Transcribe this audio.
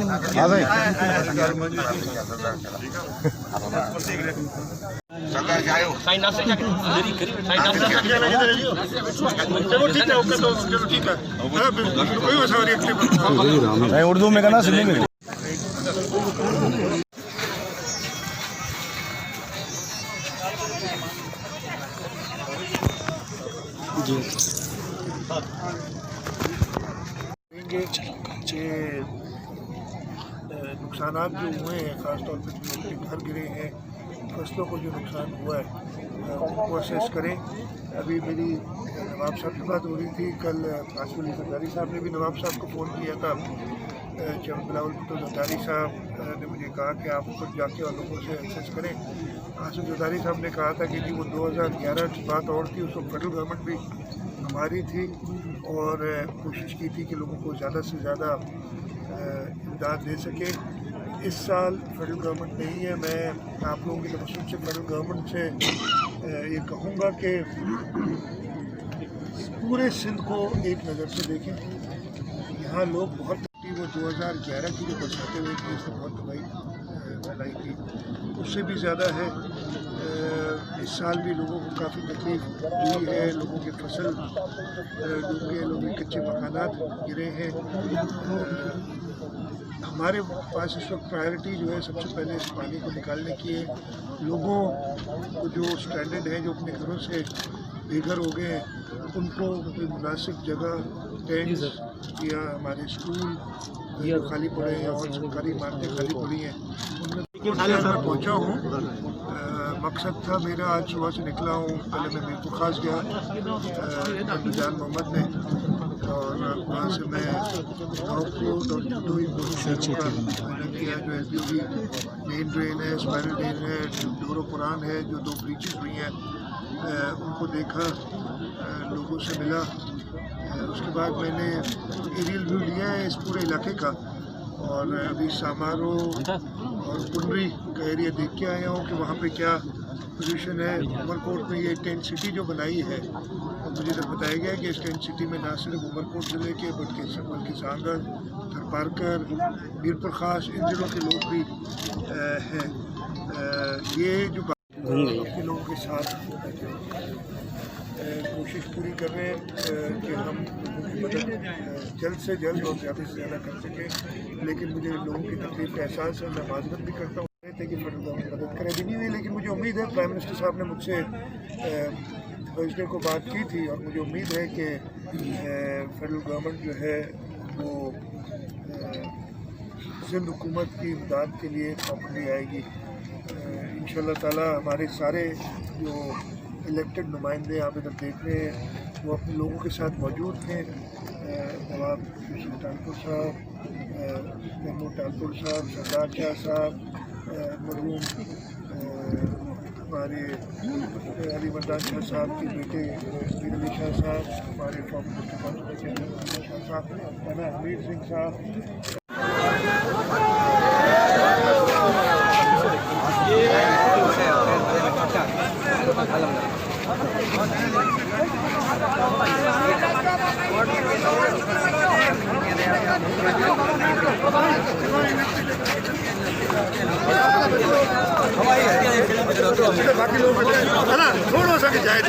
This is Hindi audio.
हाँ भाई उर्दू में कहना सिंधी में नुकसान जो हुए हैं, ख़ासतौर पर जो घर गिरे हैं, फसलों को जो नुकसान हुआ है उनको असेस करें। अभी मेरी नवाब साहब की बात हो रही थी, कल आसिफ अली जरदारी साहब ने भी नवाब साहब को फ़ोन किया था। जब बिलावल भुट्टो जरदारी साहब ने मुझे कहा कि आप खुद जाके और लोगों से एक्सेस करें। आसिफ जरदारी साहब ने कहा था कि जी वो 2011 की बात और थी, उस वक्त फेडरल गवर्नमेंट भी हमारी थी और कोशिश की थी कि लोगों को ज़्यादा से ज़्यादा इमदाद दे सके। इस साल फेडरल गवर्नमेंट नहीं है। मैं आप लोगों की तरफ से फेडरल गवर्नमेंट से ये कहूँगा कि पूरे सिंध को एक नज़र से देखें। यहाँ लोग बहुत वो 2011 की जो बरसातें हुई थी, इससे बहुत तबाही फैलाई थी, उससे भी ज़्यादा है। इस साल भी लोगों को काफ़ी तकलीफ हुई है, लोगों की फसल डूब गए, लोगों के कच्चे मकानात गिरे हैं। हमारे पास इस वक्त प्रायोरिटी जो है सबसे पहले इस पानी को निकालने की है। लोगों को जो स्टैंडर्ड है, जो अपने घरों से बेघर हो गए हैं, उनको कोई मुनासिब जगह टेंट्स या हमारे स्कूल जो खाली पड़े हैं और सरकारी इमारतें खाली पड़ी हैं उनमें मैं पहुँचा हूँ। मकसद था मेरा, आज सुबह से निकला हूँ। पहले मैं मीरपुर खास गया जान मोहम्मद में, और वहाँ से मैं गाँव को किया जो एसबीओबी मेन ड्रेन है, स्पाइरल ड्रेन है, डोरो कुरान है, जो 2 ब्रीचेस हुई हैं उनको देखा, लोगों से मिला। उसके बाद मैंने एरियल व्यू लिया है इस पूरे इलाके का, और अभी सामारो और पुंडरी का एरिया देख के आया हूँ कि वहाँ पे क्या पोजीशन है। उमरकोट में ये टेंट सिटी जो बनाई है, और मुझे तो बताया गया कि इस टेंट सिटी में ना सिर्फ उमरकोट ज़िले के बल्कि सांगड़, थरपारकर, मीरपुर खास, इन ज़िलों के लोग भी हैं। ये जो के लोगों के साथ कोशिश पूरी कर रहे हैं कि हम लोगों की मदद जल्द से जल्द और ज़्यादा से ज़्यादा कर सकें। लेकिन मुझे लोगों की तकलीफ का एहसास है, मैं माजरत भी करता हूँ कि फेडरल गवर्नमेंट मदद करे भी नहीं हुई। लेकिन मुझे उम्मीद है, प्राइम मिनिस्टर साहब ने मुझसे थर्सडे को बात की थी, और मुझे उम्मीद है कि फेडरल गवर्नमेंट जो है वो सिंध हुकूमत की इमदाद के लिए प्रॉपर्ली आएगी इंशाअल्लाह ताला। हमारे सारे जो इलेक्टेड नुमाइंदे आप इधर देख रहे हैं वो अपने लोगों के साथ मौजूद हैं। नवाब यूसुफ टालपुर साहब, महमूद टालपुर साहब, सरदार शाह साहब, मरहूम हमारे अली मर्दान शाह साहब के बेटे मीर अली शाह साहब, हमारे फॉर्मर शाह साहब, राना हमीर सिंह साहब। बाकी लोग है ना, थोड़ा सा जाए